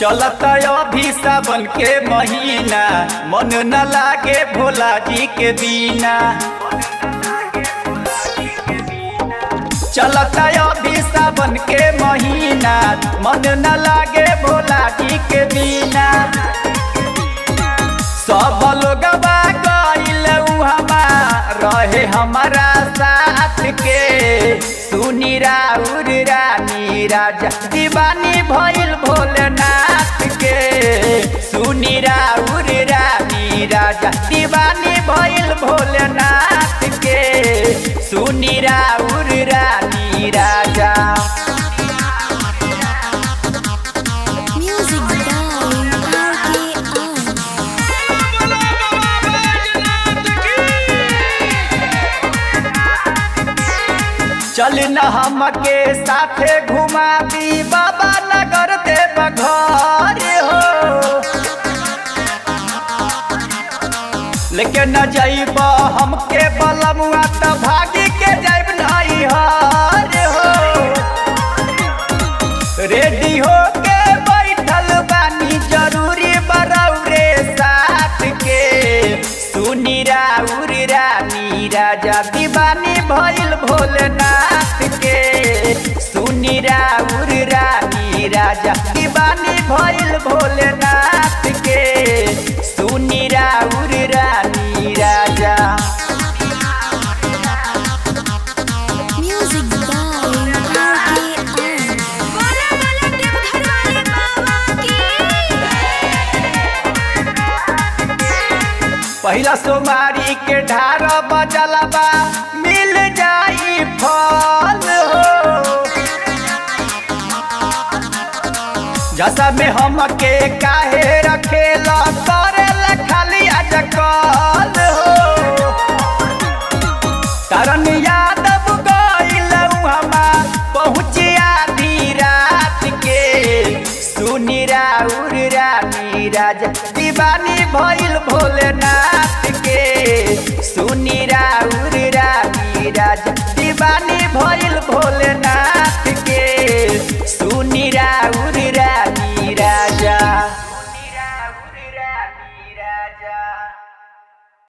चलता अभी सावन के महीना, मन न लागे भोला जी के बिना। चलता अभी सावन के महीना, मन न लागे भोला जी के बिना। सब लोग गइल उहवा रहे हमारा साथ के, सुनी राउर रानी राजा दीवानी भइल भोलेनाथ के। सुनी राउर रानी राजा दीवानी भइल भोलेनाथ के। सुनी राउर रानी राजा। चल न हमके साथे घुमा दी बाबा नगर देव घर हो। लेके न जाइब हमके बलमुआ त भागी के जाइब नहीं हर हो। रेडी हो के बैठल बानी जरूरी बरौरे साथ के। सुनी राउर रानी राजा दीवानी भइल भोलेनाथ के। सुनी राउर रानी राजा दीवानी भइल भोलेनाथ के। सुनी राउर रानी राजा। पहिला सोमवारी के ढार बजलबा मिल जाई फल हो। जैसा में हमके काहे रखेला